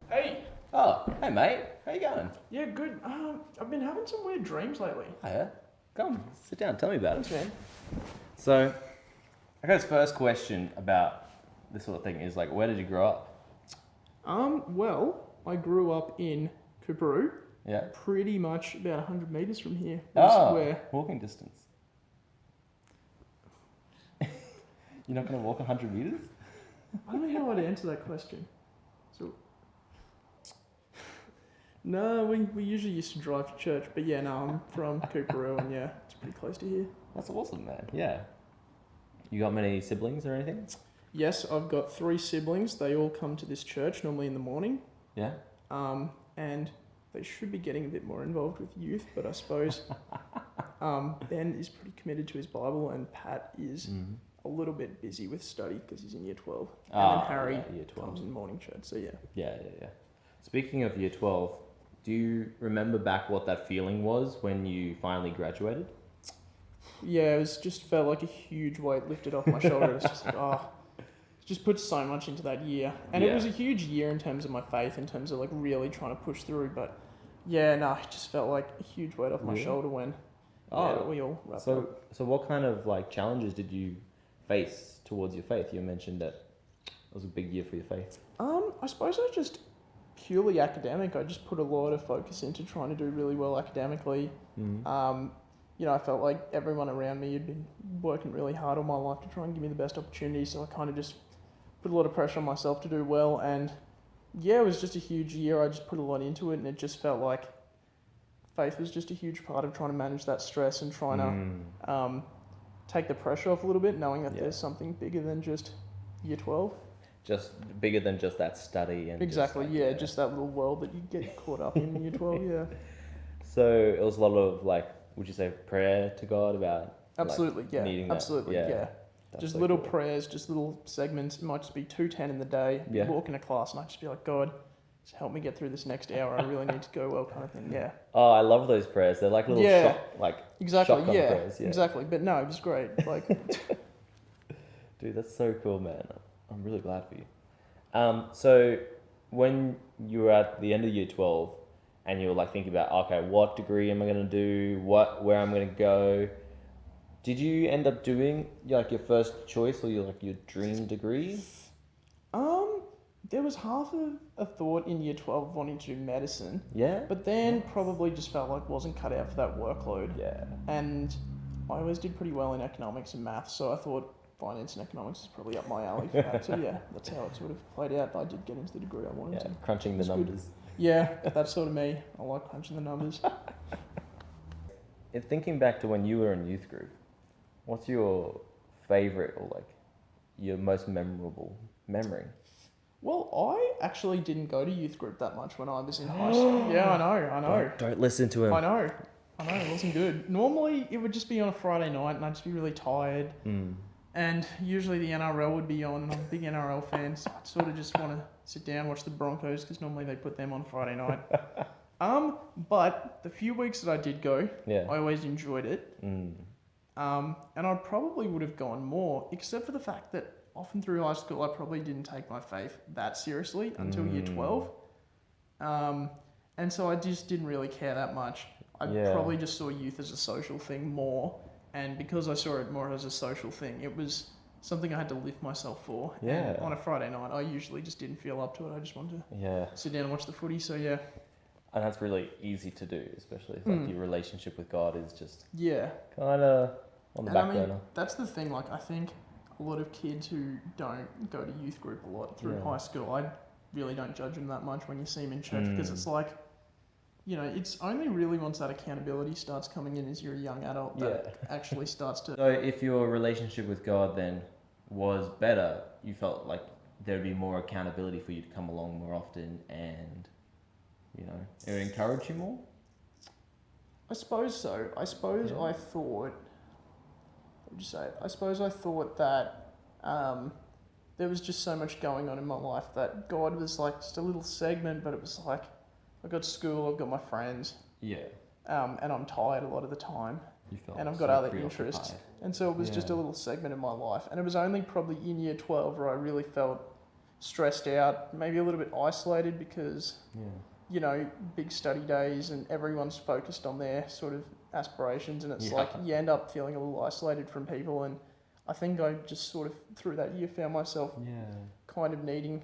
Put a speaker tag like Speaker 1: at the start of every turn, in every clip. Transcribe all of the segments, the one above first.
Speaker 1: Hey!
Speaker 2: Oh, hey mate, how you going?
Speaker 1: Yeah, good. I've been having some weird dreams lately.
Speaker 2: Oh yeah? Come, sit down, tell me about
Speaker 1: Thanks,
Speaker 2: it.
Speaker 1: man.
Speaker 2: So, I guess first question about this sort of thing is like, where did you grow up?
Speaker 1: Well, I grew up in Cooperoo,
Speaker 2: Yeah.
Speaker 1: pretty much about 100 metres from here.
Speaker 2: Walking distance. You're not going to walk 100 meters?
Speaker 1: I don't know how I'd answer that question. So, no, we usually used to drive to church, but yeah, no, I'm from Cooperoo, and yeah, it's pretty close to here.
Speaker 2: That's awesome, man. Yeah. You got many siblings or anything?
Speaker 1: Yes, I've got 3 siblings. They all come to this church, normally in the morning.
Speaker 2: Yeah.
Speaker 1: And they should be getting a bit more involved with youth, but I suppose Ben is pretty committed to his Bible, and Pat is a little bit busy with study because he's in year 12. And then Harry
Speaker 2: year 12.
Speaker 1: comes in morning church, so yeah.
Speaker 2: Yeah. Speaking of year 12, do you remember back what that feeling was when you finally graduated?
Speaker 1: Yeah, it was just felt like a huge weight lifted off my shoulder. It was just like, just put so much into that year. And it was a huge year in terms of my faith, in terms of like really trying to push through. But yeah, no, it just felt like a huge weight off my shoulder when we all wrapped up.
Speaker 2: So what kind of like challenges did you face towards your faith? You mentioned that it was a big year for your faith.
Speaker 1: I suppose I just purely academic. I just put a lot of focus into trying to do really well academically. I felt like everyone around me had been working really hard all my life to try and give me the best opportunity. So I kind of just put a lot of pressure on myself to do well. And yeah, it was just a huge year. I just put a lot into it, and it just felt like faith was just a huge part of trying to manage that stress and trying to take the pressure off a little bit, knowing that there's something bigger than just year 12.
Speaker 2: Just bigger than just that study and
Speaker 1: exactly, just that little world that you get caught up in year 12, yeah.
Speaker 2: So it was a lot of like, would you say prayer to God about
Speaker 1: absolutely,
Speaker 2: like,
Speaker 1: yeah,
Speaker 2: needing
Speaker 1: absolutely,
Speaker 2: that?
Speaker 1: yeah. Just so little prayers, just little segments. It might just be 2:10 in the day.
Speaker 2: Yeah.
Speaker 1: Walk into class and I'd just be like, God, just help me get through this next hour. I really need to go well, kind of thing. Yeah.
Speaker 2: Oh, I love those prayers. They're like little shotgun prayers. Yeah.
Speaker 1: Exactly. But no, it was great. Like,
Speaker 2: dude, that's so cool, man. I'm really glad for you. So when you were at the end of year 12 and you were like thinking about, okay, what degree am I going to do? Where I'm going to go? Did you end up doing like your first choice or your dream degree?
Speaker 1: There was half of a thought in year 12 wanting to do medicine.
Speaker 2: Yeah.
Speaker 1: But then probably just felt like wasn't cut out for that workload.
Speaker 2: Yeah.
Speaker 1: And I always did pretty well in economics and maths, so I thought finance and economics is probably up my alley for that. So yeah, that's how it sort of played out. I did get into the degree I wanted to.
Speaker 2: Crunching the numbers.
Speaker 1: Good. Yeah, that's sort of me. I like crunching the numbers.
Speaker 2: If thinking back to when you were in youth group, what's your favourite or like your most memorable memory?
Speaker 1: Well, I actually didn't go to youth group that much when I was in high school. Yeah, I know.
Speaker 2: Don't listen to him.
Speaker 1: I know, it wasn't good. Normally, it would just be on a Friday night and I'd just be really tired. And usually the NRL would be on, and I'm a big NRL fan, so I'd sort of just want to sit down, watch the Broncos, because normally they put them on Friday night. But the few weeks that I did go, I always enjoyed it. And I probably would have gone more, except for the fact that often through high school, I probably didn't take my faith that seriously until year 12. And so I just didn't really care that much. I probably just saw youth as a social thing more. And because I saw it more as a social thing, it was something I had to lift myself for.
Speaker 2: Yeah.
Speaker 1: And on a Friday night, I usually just didn't feel up to it. I just wanted to sit down and watch the footy. So yeah.
Speaker 2: And that's really easy to do, especially if like your relationship with God is just kind of on the back burner.
Speaker 1: That's the thing. Like, I think a lot of kids who don't go to youth group a lot through high school, I really don't judge them that much when you see them in church, because it's like, it's only really once that accountability starts coming in as you're a young adult that actually starts to...
Speaker 2: So if your relationship with God then was better, you felt like there'd be more accountability for you to come along more often and, it would encourage you more?
Speaker 1: I suppose so. I suppose I thought... What would you say? I suppose I thought that there was just so much going on in my life that God was like just a little segment, but it was like, I've got school, I've got my friends.
Speaker 2: Yeah.
Speaker 1: And I'm tired a lot of the time.
Speaker 2: You felt
Speaker 1: and I've got
Speaker 2: so
Speaker 1: other
Speaker 2: preoccupied.
Speaker 1: interests. And so it was just a little segment of my life. And it was only probably in year 12 where I really felt stressed out, maybe a little bit isolated because, you know, big study days and everyone's focused on their sort of aspirations. And it's like you end up feeling a little isolated from people. And I think I just sort of, through that year, found myself kind of needing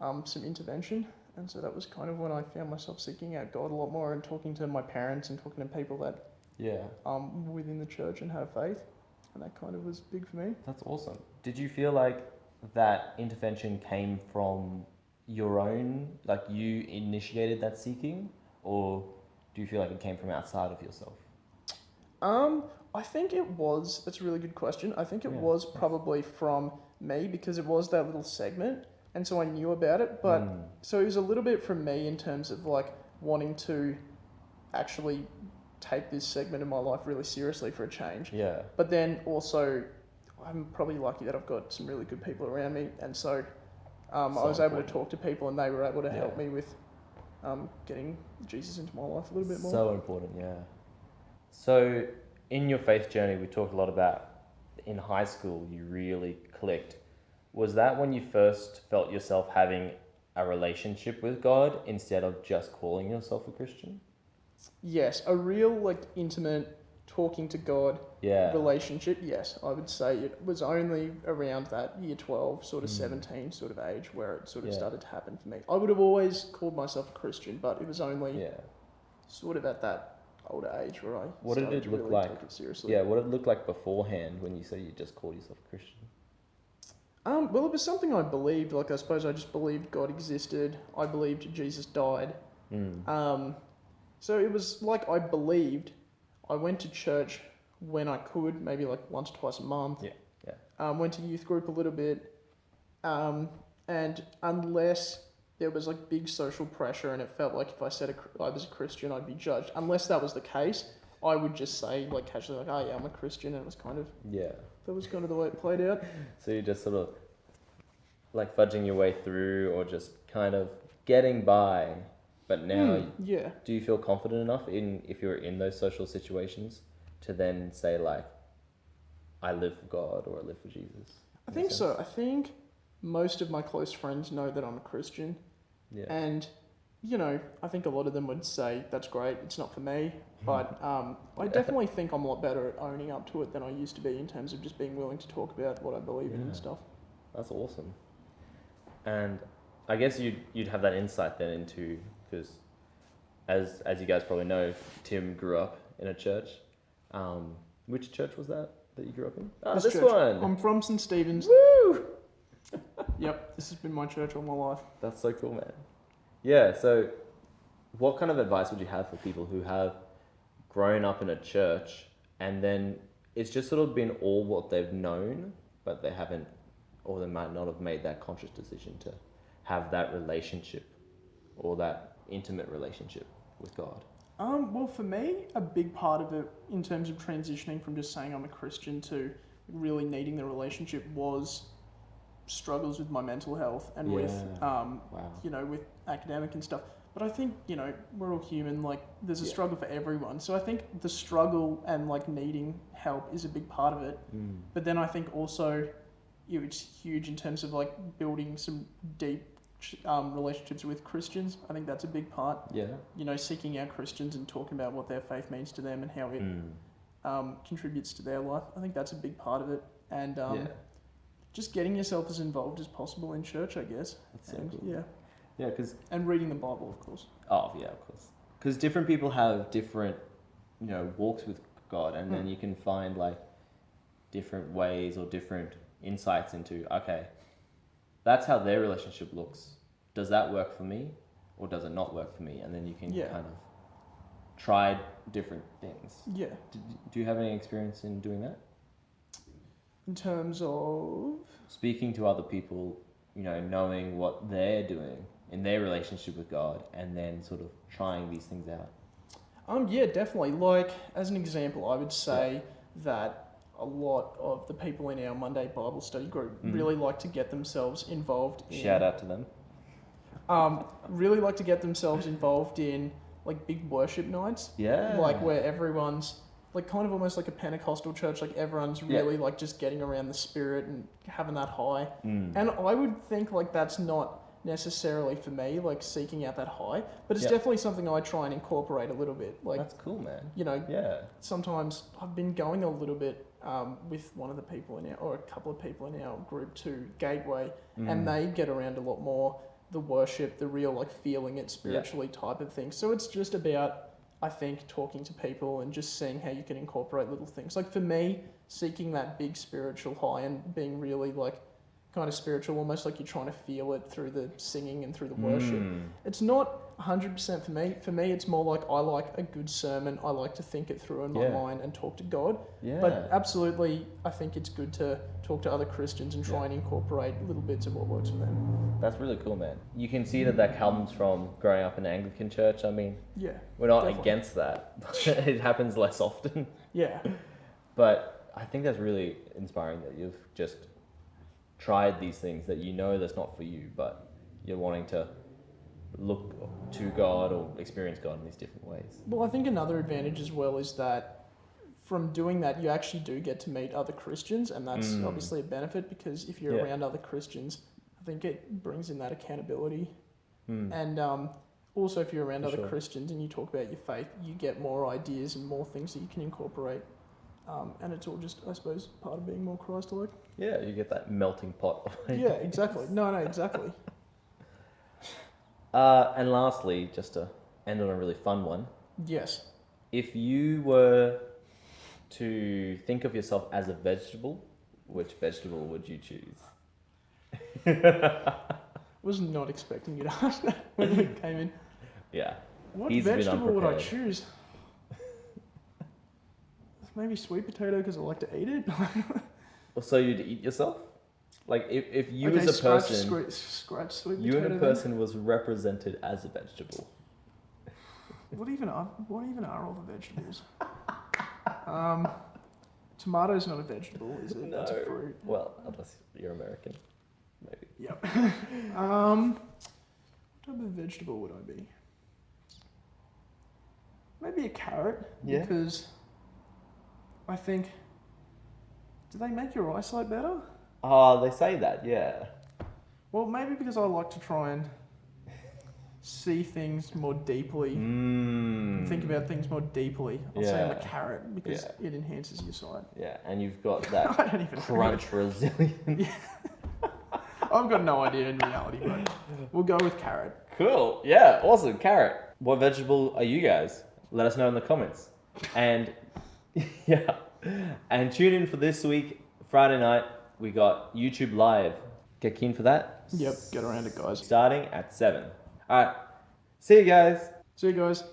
Speaker 1: some intervention. And so that was kind of when I found myself seeking out God a lot more and talking to my parents and talking to people that within the church and have faith. And that kind of was big for me.
Speaker 2: That's awesome. Did you feel like that intervention came from your own, like you initiated that seeking, or do you feel like it came from outside of yourself?
Speaker 1: I think it was, that's a really good question. I think it was probably from me because it was that little segment. And so I knew about it, but so it was a little bit from me in terms of like wanting to actually take this segment of my life really seriously for a change.
Speaker 2: Yeah.
Speaker 1: But then also, I'm probably lucky that I've got some really good people around me, and so I was able to talk to people, and they were able to help me with getting Jesus into my life a little bit more.
Speaker 2: So important, yeah. So in your faith journey, we talked a lot about in high school you really clicked. Was that when you first felt yourself having a relationship with God instead of just calling yourself a Christian?
Speaker 1: Yes, a real like intimate talking to God relationship. Yes, I would say it was only around that year 12, sort of 17 sort of age where it sort of started to happen for me. I would have always called myself a Christian, but it was only sort of at that older age where I started to really take it seriously.
Speaker 2: Yeah, what did it look like beforehand when you say you just called yourself a Christian?
Speaker 1: Well, it was something I believed. Like, I suppose I just believed God existed. I believed Jesus died. So it was like I believed. I went to church when I could, maybe like once or twice a month. Went to youth group a little bit. And unless there was like big social pressure and it felt like if I said I was a Christian, I'd be judged. Unless that was the case, I would just say like casually like, oh yeah, I'm a Christian. And it was kind of... That was kind of the way it played out.
Speaker 2: So you're just sort of like fudging your way through or just kind of getting by. But now, do you feel confident enough if you're in those social situations to then say like, I live for God or I live for Jesus?
Speaker 1: I think so. I think most of my close friends know that I'm a Christian.
Speaker 2: Yeah.
Speaker 1: And, you know, I think a lot of them would say, that's great, it's not for me. But I definitely think I'm a lot better at owning up to it than I used to be in terms of just being willing to talk about what I believe in and stuff.
Speaker 2: That's awesome. And I guess you'd have that insight then into, because as you guys probably know, Tim grew up in a church. Which church was that you grew up in? This
Speaker 1: church.
Speaker 2: one!
Speaker 1: I'm from St. Stephen's.
Speaker 2: Woo!
Speaker 1: Yep, this has been my church all my life.
Speaker 2: That's so cool, man. Yeah, so what kind of advice would you have for people who have grown up in a church and then it's just sort of been all what they've known, but they haven't, or they might not have made that conscious decision to have that relationship or that intimate relationship with God?
Speaker 1: Well, for me, a big part of it in terms of transitioning from just saying I'm a Christian to really needing the relationship was struggles with my mental health and with, you know, with academic and stuff. But I think, you know, we're all human, like there's a struggle for everyone. So I think the struggle and like needing help is a big part of it. But then I think also it's huge in terms of like building some deep relationships with Christians. I think that's a big part. You know, seeking out Christians and talking about what their faith means to them and how it contributes to their life. I think that's a big part of it. And just getting yourself as involved as possible in church, I guess.
Speaker 2: That's so cool. Yeah, because...
Speaker 1: And reading the Bible, of course.
Speaker 2: Oh, yeah, of course. Because different people have different, you know, walks with God, and then you can find, like, different ways or different insights into, okay, that's how their relationship looks. Does that work for me, or does it not work for me? And then you can kind of try different things.
Speaker 1: Yeah.
Speaker 2: Do you have any experience in doing that?
Speaker 1: In terms of...
Speaker 2: Speaking to other people, you know, knowing what they're doing in their relationship with God and then sort of trying these things out.
Speaker 1: Yeah, definitely. Like, as an example, I would say that a lot of the people in our Monday Bible study group really like to get themselves involved in...
Speaker 2: Shout out to them.
Speaker 1: Really like to get themselves involved in, like, big worship nights.
Speaker 2: Yeah.
Speaker 1: Like, where everyone's... like kind of almost like a Pentecostal church, like everyone's
Speaker 2: Yeah.
Speaker 1: really like just getting around the spirit and having that high.
Speaker 2: Mm.
Speaker 1: And I would think like that's not necessarily for me, like seeking out that high, but it's
Speaker 2: Yeah.
Speaker 1: definitely something I try and incorporate a little bit. Like,
Speaker 2: That's cool, man.
Speaker 1: you know,
Speaker 2: Yeah.
Speaker 1: sometimes I've been going a little bit with one of the people in our, or a couple of people in our group to Gateway, and they get around a lot more the worship, the real like feeling it spiritually type of thing. So it's just about, I think, talking to people and just seeing how you can incorporate little things. Like for me, seeking that big spiritual high and being really like kind of spiritual, almost like you're trying to feel it through the singing and through the worship. It's not 100% for me. For me, it's more like I like a good sermon. I like to think it through in my mind and talk to God.
Speaker 2: Yeah.
Speaker 1: But absolutely, I think it's good to talk to other Christians and try and incorporate little bits of what works for them.
Speaker 2: That's really cool, man. You can see that comes from growing up in an Anglican church. I mean,
Speaker 1: Yeah.
Speaker 2: we're not
Speaker 1: definitely.
Speaker 2: against that. But it happens less often.
Speaker 1: Yeah.
Speaker 2: But I think that's really inspiring that you've just tried these things that you know that's not for you, but you're wanting to look to God or experience God in these different ways.
Speaker 1: Well, I think another advantage as well is that from doing that, you actually do get to meet other Christians, and that's obviously a benefit because if you're around other Christians, I think it brings in that accountability. And also, if you're around other Christians and you talk about your faith, you get more ideas and more things that you can incorporate. And it's all just, I suppose, part of being more Christ-like.
Speaker 2: Yeah, you get that melting pot of ideas.
Speaker 1: Yeah, exactly. No, exactly.
Speaker 2: And lastly, just to end on a really fun one,
Speaker 1: Yes.
Speaker 2: if you were to think of yourself as a vegetable, which vegetable would you choose?
Speaker 1: Was not expecting you to ask that when we came in.
Speaker 2: Yeah.
Speaker 1: What
Speaker 2: He's a bit
Speaker 1: vegetable would I
Speaker 2: unprepared.
Speaker 1: choose? Maybe sweet potato because I like to eat it.
Speaker 2: So you'd eat yourself? Like if you
Speaker 1: Okay,
Speaker 2: as a person,
Speaker 1: scratch sweet
Speaker 2: you
Speaker 1: potato.
Speaker 2: and a person was represented as a vegetable.
Speaker 1: Then. What even are all the vegetables? Tomato's not a vegetable, is it? That's a fruit.
Speaker 2: Well, unless you're American, maybe.
Speaker 1: Yep. What type of vegetable would I be? Maybe a carrot.
Speaker 2: Yeah.
Speaker 1: Because I think, do they make your eyesight better?
Speaker 2: Oh, they say that, yeah.
Speaker 1: Well, maybe because I like to try and see things more deeply, think about things more deeply. I'll say I'm a carrot because it enhances your sight.
Speaker 2: Yeah, and you've got
Speaker 1: I
Speaker 2: that
Speaker 1: don't even
Speaker 2: crunch resilience.
Speaker 1: I've got no idea in reality, but we'll go with carrot.
Speaker 2: Cool. Yeah, awesome. Carrot. What vegetable are you guys? Let us know in the comments. And yeah. And tune in for this week, Friday night. We got YouTube Live. Get keen for that?
Speaker 1: Yep, get around it, guys.
Speaker 2: Starting at 7. Alright. See you guys.
Speaker 1: See you guys.